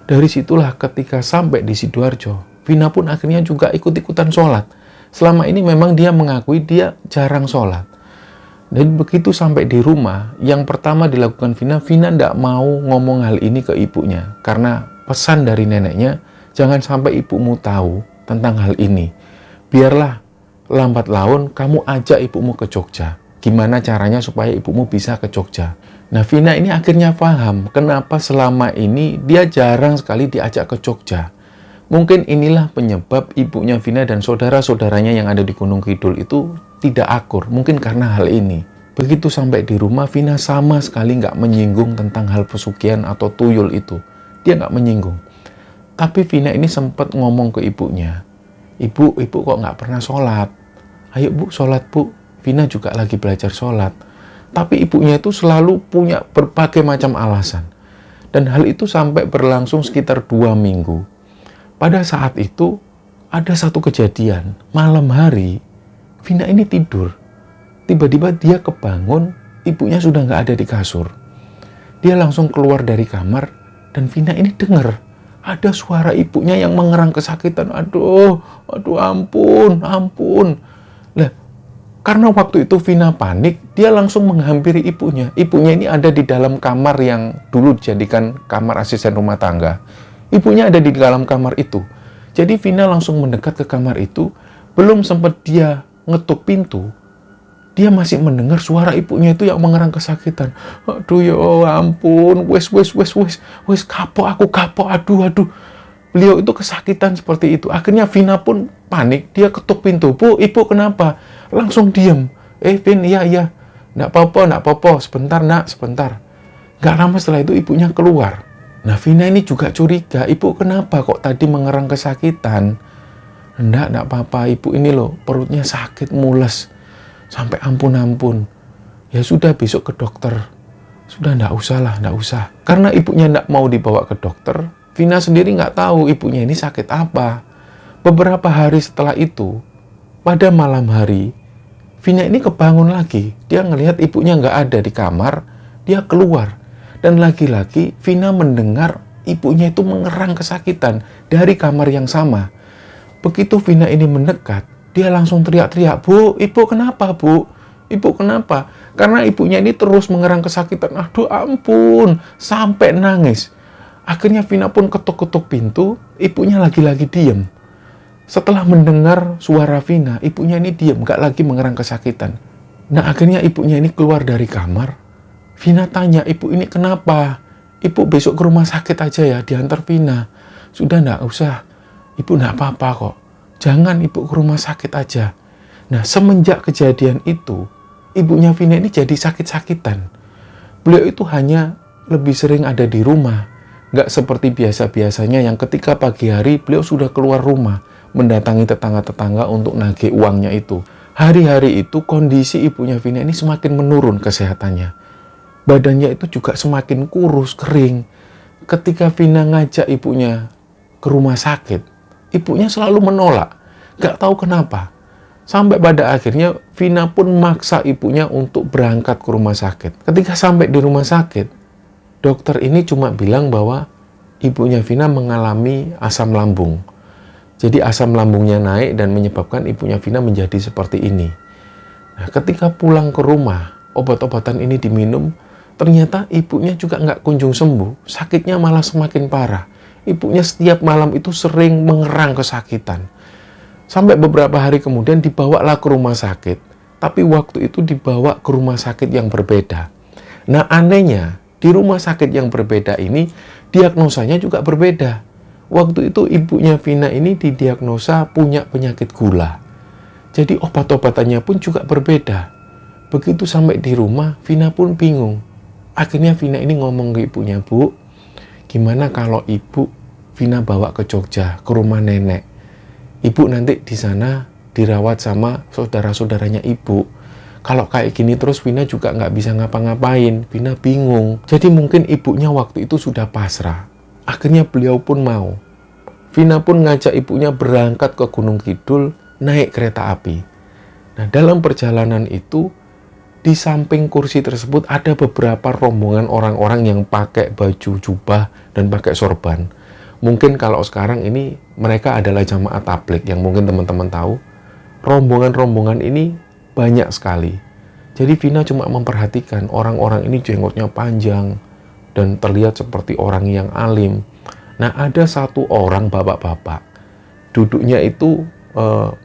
Dari situlah ketika sampai di Sidoarjo, Vina pun akhirnya juga ikut-ikutan sholat. Selama ini memang dia mengakui dia jarang sholat. Dan begitu sampai di rumah, yang pertama dilakukan Vina tidak mau ngomong hal ini ke ibunya. Karena pesan dari neneknya, jangan sampai ibumu tahu tentang hal ini. Biarlah lambat laun kamu ajak ibumu ke Jogja. Gimana caranya supaya ibumu bisa ke Jogja. Nah, Vina ini akhirnya paham kenapa selama ini dia jarang sekali diajak ke Jogja. Mungkin inilah penyebab ibunya Vina dan saudara-saudaranya yang ada di Gunung Kidul itu tidak akur. Mungkin karena hal ini. Begitu sampai di rumah, Vina sama sekali nggak menyinggung tentang hal pesugihan atau tuyul itu. Dia nggak menyinggung. Tapi Vina ini sempat ngomong ke ibunya, ibu kok nggak pernah sholat? Ayo bu, sholat bu. Vina juga lagi belajar sholat. Tapi ibunya itu selalu punya berbagai macam alasan. Dan hal itu sampai berlangsung sekitar 2 minggu. Pada saat itu, ada satu kejadian. Malam hari, Vina ini tidur. Tiba-tiba dia kebangun, ibunya sudah nggak ada di kasur. Dia langsung keluar dari kamar, dan Vina ini dengar ada suara ibunya yang mengerang kesakitan. Aduh, ampun. Lah, karena waktu itu Vina panik, dia langsung menghampiri ibunya. Ibunya ini ada di dalam kamar yang dulu dijadikan kamar asisten rumah tangga. Ibunya ada di dalam kamar itu. Jadi Vina langsung mendekat ke kamar itu. Belum sempat dia ngetuk pintu, dia masih mendengar suara ibunya itu yang mengerang kesakitan. Aduh ya ampun, wes, kapok, aduh. Beliau itu kesakitan seperti itu. Akhirnya Vina pun panik, dia ketuk pintu. Bu, ibu kenapa? Langsung diem. Vin, iya. Nggak apa-apa, sebentar nak, sebentar. Nggak lama setelah itu ibunya keluar. Nah, Vina ini juga curiga, ibu kenapa kok tadi mengerang kesakitan? Nggak apa-apa, ibu ini loh, perutnya sakit, mules. Sampai ampun. Ya sudah, besok ke dokter. Sudah, nggak usah. Karena ibunya nggak mau dibawa ke dokter, Vina sendiri nggak tahu ibunya ini sakit apa. Beberapa hari setelah itu, pada malam hari, Vina ini kebangun lagi. Dia ngelihat ibunya nggak ada di kamar, dia keluar. Dan lagi-lagi Vina mendengar ibunya itu mengerang kesakitan dari kamar yang sama. Begitu Vina ini mendekat, dia langsung teriak-teriak, Bu, ibu kenapa, Bu? Ibu kenapa? Karena ibunya ini terus mengerang kesakitan. Aduh ampun, sampai nangis. Akhirnya Vina pun ketuk-ketuk pintu, ibunya lagi-lagi diem. Setelah mendengar suara Vina, ibunya ini diem, gak lagi mengerang kesakitan. Nah, akhirnya ibunya ini keluar dari kamar. Vina tanya, ibu ini kenapa? Ibu besok ke rumah sakit aja ya, diantar Vina. Sudah, nggak usah. Ibu nggak apa-apa kok. Jangan ibu ke rumah sakit aja. Nah, semenjak kejadian itu, ibunya Vina ini jadi sakit-sakitan. Beliau itu hanya lebih sering ada di rumah. Nggak seperti biasa-biasanya yang ketika pagi hari beliau sudah keluar rumah, mendatangi tetangga-tetangga untuk nagih uangnya itu. Hari-hari itu kondisi ibunya Vina ini semakin menurun kesehatannya. Badannya itu juga semakin kurus, kering. Ketika Vina ngajak ibunya ke rumah sakit, ibunya selalu menolak. Gak tahu kenapa. Sampai pada akhirnya Vina pun maksa ibunya untuk berangkat ke rumah sakit. Ketika sampai di rumah sakit, dokter ini cuma bilang bahwa ibunya Vina mengalami asam lambung. Jadi asam lambungnya naik dan menyebabkan ibunya Vina menjadi seperti ini. Nah, ketika pulang ke rumah, obat-obatan ini diminum, ternyata ibunya juga nggak kunjung sembuh. Sakitnya malah semakin parah. Ibunya setiap malam itu sering mengerang kesakitan. Sampai beberapa hari kemudian dibawalah ke rumah sakit. Tapi waktu itu dibawa ke rumah sakit yang berbeda. Nah, anehnya, di rumah sakit yang berbeda ini, diagnosanya juga berbeda. Waktu itu ibunya Vina ini didiagnosa punya penyakit gula. Jadi obat-obatannya pun juga berbeda. Begitu sampai di rumah, Vina pun bingung. Akhirnya Vina ini ngomong ke ibunya, Bu, gimana kalau ibu Vina bawa ke Jogja, ke rumah nenek. Ibu nanti di sana dirawat sama saudara-saudaranya ibu. Kalau kayak gini terus Vina juga nggak bisa ngapa-ngapain. Vina bingung. Jadi mungkin ibunya waktu itu sudah pasrah. Akhirnya beliau pun mau. Vina pun ngajak ibunya berangkat ke Gunung Kidul, naik kereta api. Nah, dalam perjalanan itu, di samping kursi tersebut ada beberapa rombongan orang-orang yang pakai baju jubah dan pakai sorban. Mungkin kalau sekarang ini mereka adalah jamaah tabligh yang mungkin teman-teman tahu. Rombongan-rombongan ini banyak sekali. Jadi Vina cuma memperhatikan orang-orang ini jenggotnya panjang dan terlihat seperti orang yang alim. Nah, ada satu orang bapak-bapak. Duduknya itu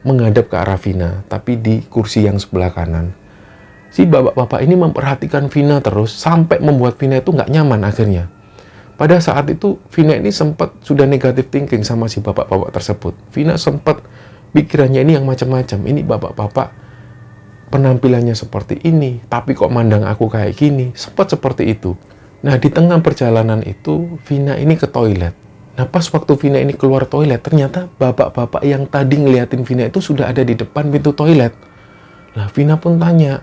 menghadap ke arah Vina, tapi di kursi yang sebelah kanan. Si bapak-bapak ini memperhatikan Vina terus sampai membuat Vina itu nggak nyaman akhirnya. Pada saat itu Vina ini sempat sudah negative thinking sama si bapak-bapak tersebut. Vina sempat pikirannya ini yang macam-macam. Ini bapak-bapak penampilannya seperti ini, tapi kok mandang aku kayak gini, sempat seperti itu. Nah, di tengah perjalanan itu, Vina ini ke toilet. Nah, pas waktu Vina ini keluar toilet, ternyata bapak-bapak yang tadi ngeliatin Vina itu sudah ada di depan pintu toilet. Nah, Vina pun tanya,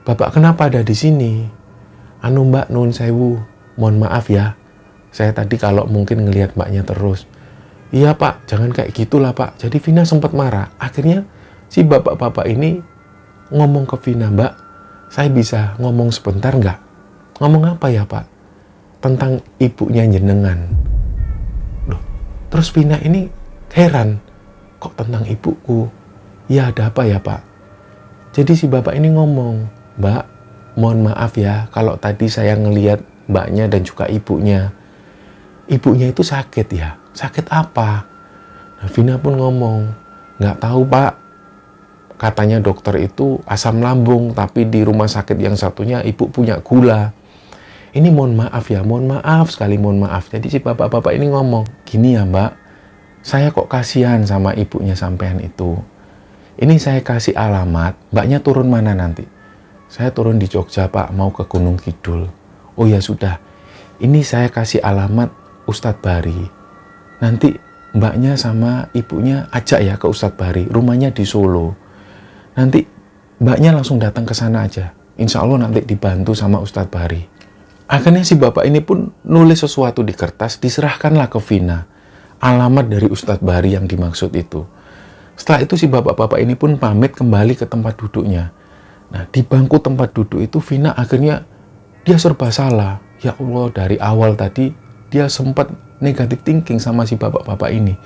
"Bapak kenapa ada di sini?" "Anu mbak, nun sewu, mohon maaf ya. Saya tadi kalau mungkin ngelihat mbaknya terus." "Iya pak, jangan kayak gitulah pak." Jadi Vina sempat marah. Akhirnya si bapak-bapak ini ngomong ke Vina, "Mbak, saya bisa ngomong sebentar nggak?" "Ngomong apa ya pak?" "Tentang ibunya jenengan." Loh, terus Vina ini heran, "Kok tentang ibuku? Ya ada apa ya pak?" Jadi si bapak ini ngomong, "Mbak, mohon maaf ya kalau tadi saya ngelihat mbaknya dan juga ibunya. Ibunya itu sakit ya? Sakit apa?" Nah, Vina pun ngomong, "Nggak tahu pak. Katanya dokter itu asam lambung, tapi di rumah sakit yang satunya ibu punya gula. Ini mohon maaf ya, mohon maaf sekali, mohon maaf." Jadi si bapak-bapak ini ngomong, "Gini ya mbak, saya kok kasihan sama ibunya sampean itu. Ini saya kasih alamat, mbaknya turun mana nanti?" "Saya turun di Jogja pak, mau ke Gunung Kidul." "Oh ya sudah, ini saya kasih alamat Ustadz Bari. Nanti mbaknya sama ibunya ajak ya ke Ustadz Bari, rumahnya di Solo. Nanti mbaknya langsung datang ke sana aja. Insya Allah nanti dibantu sama Ustadz Bari." Akhirnya si bapak ini pun nulis sesuatu di kertas, diserahkanlah ke Vina. Alamat dari Ustadz Bari yang dimaksud itu. Setelah itu si bapak-bapak ini pun pamit kembali ke tempat duduknya. Nah, di bangku tempat duduk itu Vina akhirnya dia serba salah. Ya Allah, dari awal tadi dia sempat negatif thinking sama si bapak-bapak ini.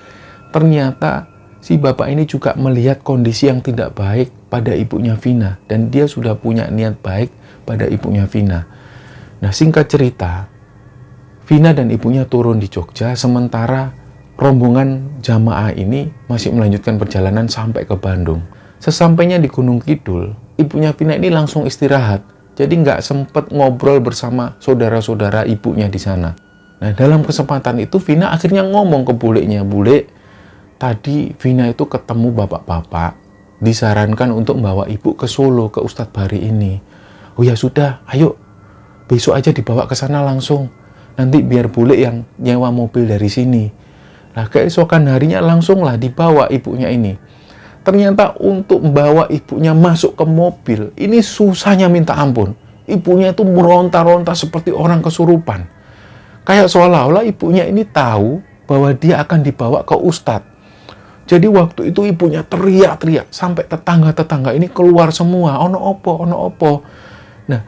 Ternyata si bapak ini juga melihat kondisi yang tidak baik pada ibunya Vina. Dan dia sudah punya niat baik pada ibunya Vina. Nah, singkat cerita, Vina dan ibunya turun di Jogja, sementara rombongan jamaah ini masih melanjutkan perjalanan sampai ke Bandung. Sesampainya di Gunung Kidul, ibunya Vina ini langsung istirahat. Jadi nggak sempat ngobrol bersama saudara-saudara ibunya di sana. Nah, dalam kesempatan itu Vina akhirnya ngomong ke bulenya, "Bule, tadi Vina itu ketemu bapak-bapak, disarankan untuk membawa ibu ke Solo, ke Ustadz Bari ini." "Oh ya sudah, ayo besok aja dibawa ke sana langsung. Nanti biar bule yang nyewa mobil dari sini." Nah, keesokan harinya langsunglah dibawa ibunya ini. Ternyata untuk membawa ibunya masuk ke mobil, ini susahnya minta ampun. Ibunya itu meronta-ronta seperti orang kesurupan. Kayak seolah-olah ibunya ini tahu bahwa dia akan dibawa ke Ustadz. Jadi waktu itu ibunya teriak-teriak, sampai tetangga-tetangga ini keluar semua, "Ono opo, ono opo." Nah,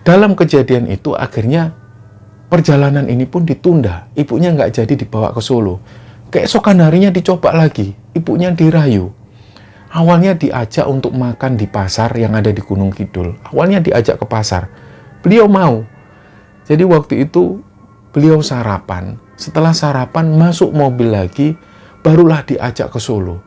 dalam kejadian itu akhirnya perjalanan ini pun ditunda. Ibunya nggak jadi dibawa ke Solo. Keesokan harinya dicoba lagi, ibunya dirayu. Awalnya diajak untuk makan di pasar yang ada di Gunung Kidul. Awalnya diajak ke pasar. Beliau mau. Jadi waktu itu beliau sarapan. Setelah sarapan masuk mobil lagi, barulah diajak ke Solo.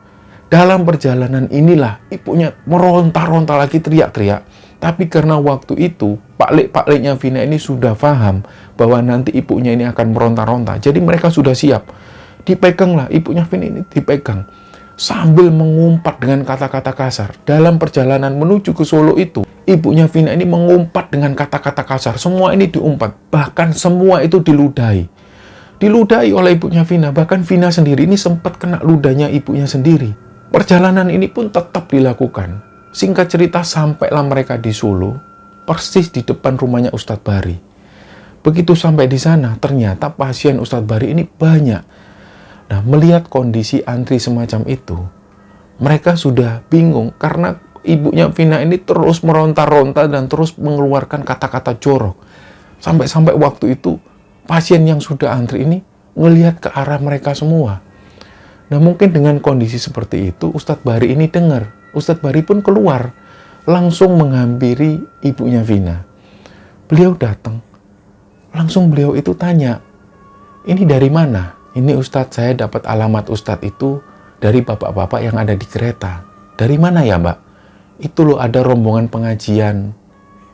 Dalam perjalanan inilah ibunya meronta-ronta lagi, teriak-teriak. Tapi karena waktu itu pak-leknya Vina ini sudah paham bahwa nanti ibunya ini akan meronta-ronta. Jadi mereka sudah siap. Dipeganglah ibunya Vina ini, dipegang sambil mengumpat dengan kata-kata kasar. Dalam perjalanan menuju ke Solo itu, ibunya Vina ini mengumpat dengan kata-kata kasar. Semua ini diumpat, bahkan semua itu diludahi. Diludahi oleh ibunya Vina. Bahkan Vina sendiri ini sempat kena ludahnya ibunya sendiri. Perjalanan ini pun tetap dilakukan. Singkat cerita, sampailah mereka di Solo, persis di depan rumahnya Ustadz Bari. Begitu sampai di sana, ternyata pasien Ustadz Bari ini banyak. Nah, melihat kondisi antri semacam itu, mereka sudah bingung karena ibunya Vina ini terus meronta-ronta dan terus mengeluarkan kata-kata jorok. Sampai-sampai waktu itu, pasien yang sudah antri ini ngelihat ke arah mereka semua. Nah, mungkin dengan kondisi seperti itu, Ustadz Bari ini dengar. Ustadz Bari pun keluar, langsung menghampiri ibunya Vina. Beliau datang, langsung beliau itu tanya, "Ini dari mana?" "Ini Ustadz, saya dapat alamat Ustadz itu dari bapak-bapak yang ada di kereta." "Dari mana ya mbak?" "Itu loh, ada rombongan pengajian.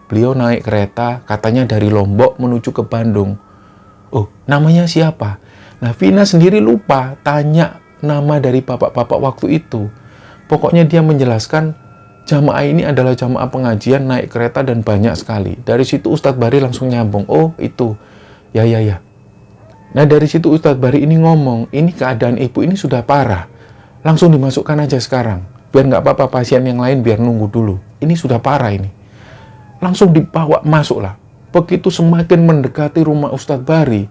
Beliau naik kereta, katanya dari Lombok menuju ke Bandung." "Oh, namanya siapa?" Nah, Vina sendiri lupa tanya nama dari bapak-bapak waktu itu. Pokoknya dia menjelaskan jamaah ini adalah jamaah pengajian naik kereta dan banyak sekali. Dari situ Ustadz Bari langsung nyambung, oh itu, ya. Nah dari situ Ustadz Bari ini ngomong, ini keadaan ibu ini sudah parah, langsung dimasukkan aja sekarang, biar nggak apa-apa pasien yang lain biar nunggu dulu. Ini sudah parah ini. Langsung dibawa masuklah. Begitu semakin mendekati rumah Ustadz Bari,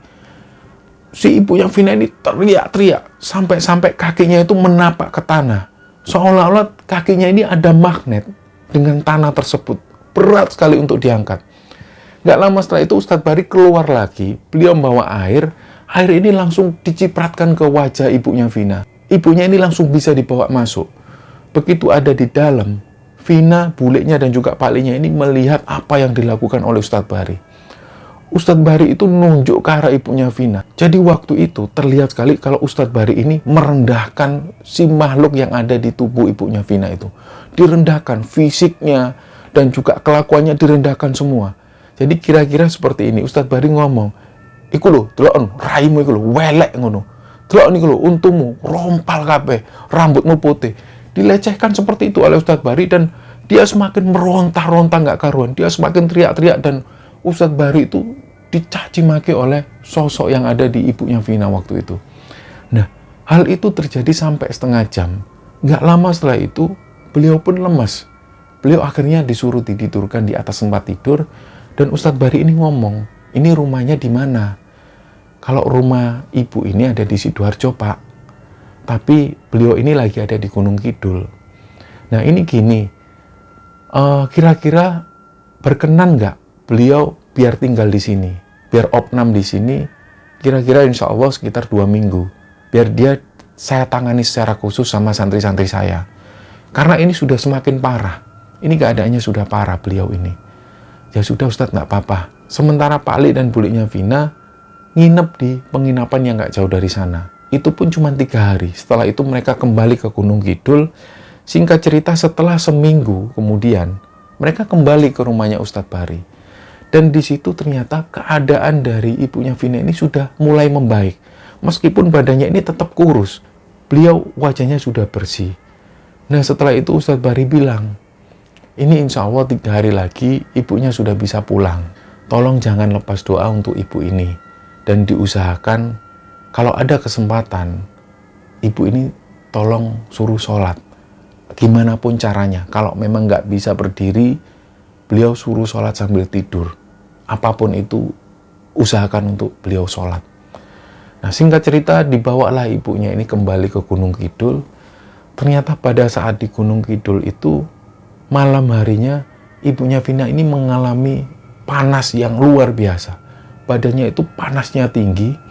si ibunya Vina ini teriak-teriak sampai kakinya itu menapak ke tanah. Seolah-olah kakinya ini ada magnet dengan tanah tersebut. Berat sekali untuk diangkat. Gak lama setelah itu Ustadz Bari keluar lagi. Beliau membawa air. Air ini langsung dicipratkan ke wajah ibunya Vina. Ibunya ini langsung bisa dibawa masuk. Begitu ada di dalam, Vina, buliknya dan juga palinya ini melihat apa yang dilakukan oleh Ustadz Bari. Ustadz Bari itu nunjuk ke arah ibunya Vina. Jadi waktu itu terlihat sekali kalau Ustadz Bari ini merendahkan si makhluk yang ada di tubuh ibunya Vina itu. Direndahkan fisiknya dan juga kelakuannya direndahkan semua. Jadi kira-kira seperti ini. Ustadz Bari ngomong, iku lho, delokon raimu iku lho, welek ngono. Delokon iku lho, untumu rompal kabeh, rambutmu putih. Dilecehkan seperti itu oleh Ustadz Bari dan dia semakin meronta-ronta nggak karuan. Dia semakin teriak-teriak dan Ustadz Bari itu dicaci maki oleh sosok yang ada di ibunya Vina waktu itu. Nah, hal itu terjadi sampai setengah jam. Nggak lama setelah itu, beliau pun lemas. Beliau akhirnya disuruh ditidurkan di atas tempat tidur dan Ustadz Bari ini ngomong, ini rumahnya di mana? Kalau rumah ibu ini ada di Sidoarjo, Pak. Tapi beliau ini lagi ada di Gunung Kidul. Nah ini gini, kira-kira berkenan nggak beliau biar tinggal di sini, biar opnam di sini, kira-kira insya Allah sekitar 2 minggu, biar dia saya tangani secara khusus sama santri-santri saya. Karena ini sudah semakin parah, ini keadaannya sudah parah beliau ini. Ya sudah Ustadz, nggak apa-apa. Sementara Pak Ali dan buliknya Vina nginep di penginapan yang nggak jauh dari sana. Itu pun cuma 3 hari. Setelah itu mereka kembali ke Gunung Kidul. Singkat cerita setelah seminggu kemudian, mereka kembali ke rumahnya Ustadz Bari. Dan di situ ternyata keadaan dari ibunya Vina ini sudah mulai membaik. Meskipun badannya ini tetap kurus, beliau wajahnya sudah bersih. Nah setelah itu Ustadz Bari bilang, ini insya Allah 3 hari lagi ibunya sudah bisa pulang. Tolong jangan lepas doa untuk ibu ini. Dan diusahakan kalau ada kesempatan, ibu ini tolong suruh sholat. Gimana pun caranya, kalau memang nggak bisa berdiri, beliau suruh sholat sambil tidur. Apapun itu, usahakan untuk beliau sholat. Nah, singkat cerita, dibawalah ibunya ini kembali ke Gunung Kidul. Ternyata pada saat di Gunung Kidul itu, malam harinya, ibunya Vina ini mengalami panas yang luar biasa. Badannya itu panasnya tinggi.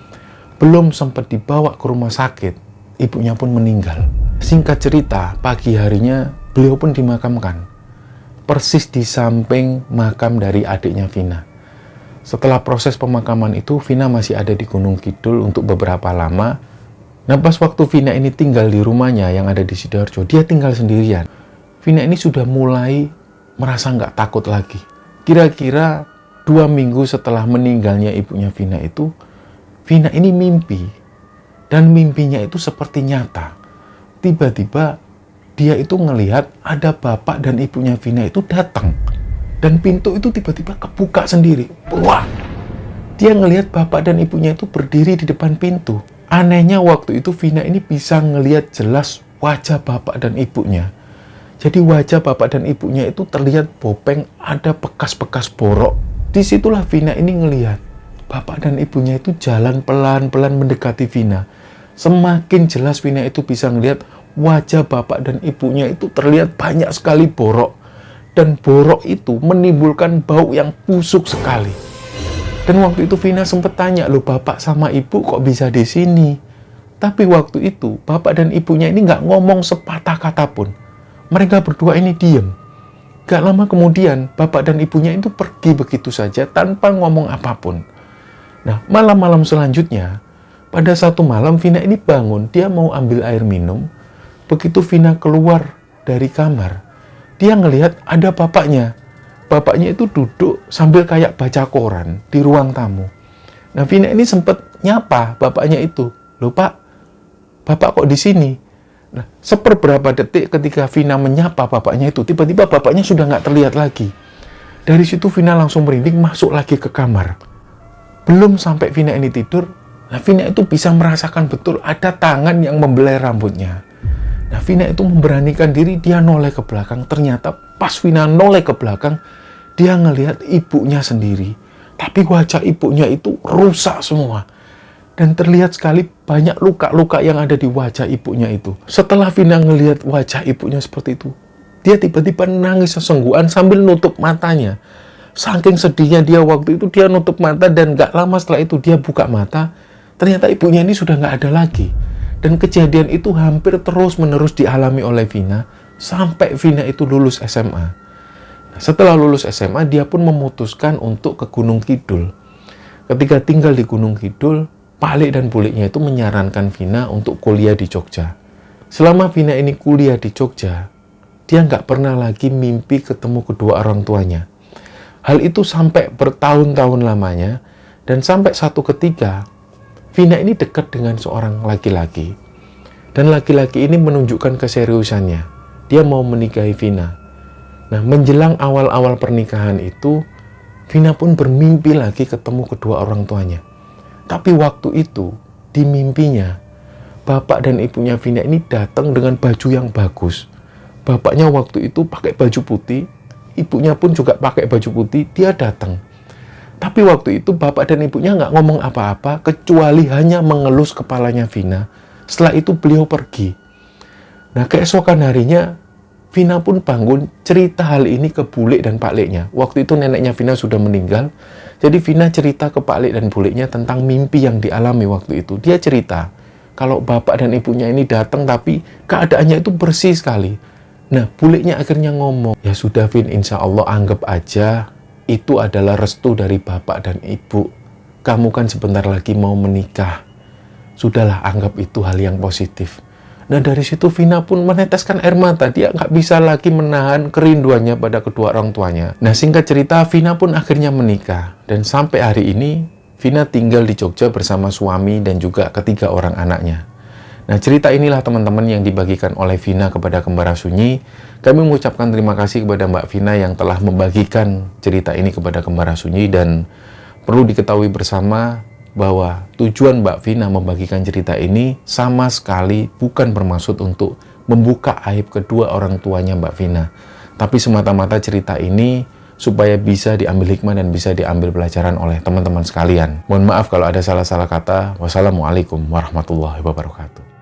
Belum sempat dibawa ke rumah sakit, ibunya pun meninggal. Singkat cerita, pagi harinya beliau pun dimakamkan. Persis di samping makam dari adiknya Vina. Setelah proses pemakaman itu, Vina masih ada di Gunung Kidul untuk beberapa lama. Nah, pas waktu Vina ini tinggal di rumahnya yang ada di Sidoarjo, dia tinggal sendirian. Vina ini sudah mulai merasa nggak takut lagi. Kira-kira 2 minggu setelah meninggalnya ibunya Vina itu, Vina ini mimpi, dan mimpinya itu seperti nyata. Tiba-tiba dia itu ngelihat ada bapak dan ibunya Vina itu datang. Dan pintu itu tiba-tiba kebuka sendiri. Wah! Dia ngelihat bapak dan ibunya itu berdiri di depan pintu. Anehnya waktu itu Vina ini bisa ngelihat jelas wajah bapak dan ibunya. Jadi wajah bapak dan ibunya itu terlihat bopeng, ada bekas-bekas borok. Disitulah Vina ini ngelihat. Bapak dan ibunya itu jalan pelan-pelan mendekati Vina. Semakin jelas Vina itu bisa ngelihat wajah bapak dan ibunya itu terlihat banyak sekali borok. Dan borok itu menimbulkan bau yang busuk sekali. Dan waktu itu Vina sempat tanya, loh bapak sama ibu kok bisa di sini? Tapi waktu itu bapak dan ibunya ini nggak ngomong sepatah kata pun. Mereka berdua ini diem. Gak lama kemudian bapak dan ibunya itu pergi begitu saja tanpa ngomong apapun. Nah, malam-malam selanjutnya, pada satu malam Vina ini bangun, dia mau ambil air minum. Begitu Vina keluar dari kamar, dia ngelihat ada bapaknya. Bapaknya itu duduk sambil kayak baca koran di ruang tamu. Nah, Vina ini sempat nyapa bapaknya itu. Loh Pak, Bapak kok di sini? Nah, seperberapa detik ketika Vina menyapa bapaknya itu, tiba-tiba bapaknya sudah nggak terlihat lagi. Dari situ Vina langsung merinding masuk lagi ke kamar. Belum sampai Vina ini tidur, nah Vina itu bisa merasakan betul ada tangan yang membelai rambutnya. Nah, Vina itu memberanikan diri, dia noleh ke belakang. Ternyata pas Vina noleh ke belakang, dia ngelihat ibunya sendiri. Tapi wajah ibunya itu rusak semua. Dan terlihat sekali banyak luka-luka yang ada di wajah ibunya itu. Setelah Vina ngelihat wajah ibunya seperti itu, dia tiba-tiba nangis sesenggukan sambil nutup matanya. Saking sedihnya dia waktu itu, dia nutup mata dan gak lama setelah itu dia buka mata. Ternyata ibunya ini sudah gak ada lagi. Dan kejadian itu hampir terus-menerus dialami oleh Vina sampai Vina itu lulus SMA. Nah, setelah lulus SMA, dia pun memutuskan untuk ke Gunung Kidul. Ketika tinggal di Gunung Kidul, Pak Alik dan Buliknya itu menyarankan Vina untuk kuliah di Jogja. Selama Vina ini kuliah di Jogja, dia nggak pernah lagi mimpi ketemu kedua orang tuanya. Hal itu sampai bertahun-tahun lamanya, dan sampai satu ketika, Vina ini dekat dengan seorang laki-laki. Dan laki-laki ini menunjukkan keseriusannya. Dia mau menikahi Vina. Nah, menjelang awal-awal pernikahan itu, Vina pun bermimpi lagi ketemu kedua orang tuanya. Tapi waktu itu, di mimpinya, bapak dan ibunya Vina ini datang dengan baju yang bagus. Bapaknya waktu itu pakai baju putih, ibunya pun juga pakai baju putih, dia datang. Tapi waktu itu bapak dan ibunya nggak ngomong apa-apa, kecuali hanya mengelus kepalanya Vina. Setelah itu beliau pergi. Nah, keesokan harinya, Vina pun bangun cerita hal ini ke Bulik dan Pak Liknya. Waktu itu neneknya Vina sudah meninggal. Jadi Vina cerita ke Pak Lik dan Buliknya tentang mimpi yang dialami waktu itu. Dia cerita kalau bapak dan ibunya ini datang tapi keadaannya itu bersih sekali. Nah, Buliknya akhirnya ngomong, ya sudah Vin, insya Allah anggap aja itu adalah restu dari bapak dan ibu. Kamu kan sebentar lagi mau menikah. Sudahlah, anggap itu hal yang positif. Nah, dari situ Vina pun meneteskan air mata. Dia nggak bisa lagi menahan kerinduannya pada kedua orang tuanya. Nah, singkat cerita, Vina pun akhirnya menikah. Dan sampai hari ini, Vina tinggal di Jogja bersama suami dan juga ketiga orang anaknya. Nah, cerita inilah teman-teman yang dibagikan oleh Vina kepada Kembara Sunyi. Kami mengucapkan terima kasih kepada Mbak Vina yang telah membagikan cerita ini kepada Kembara Sunyi. Dan perlu diketahui bersama bahwa tujuan Mbak Vina membagikan cerita ini sama sekali bukan bermaksud untuk membuka aib kedua orang tuanya Mbak Vina. Tapi semata-mata cerita ini supaya bisa diambil hikmah dan bisa diambil pelajaran oleh teman-teman sekalian. Mohon maaf kalau ada salah-salah kata. Wassalamualaikum warahmatullahi wabarakatuh.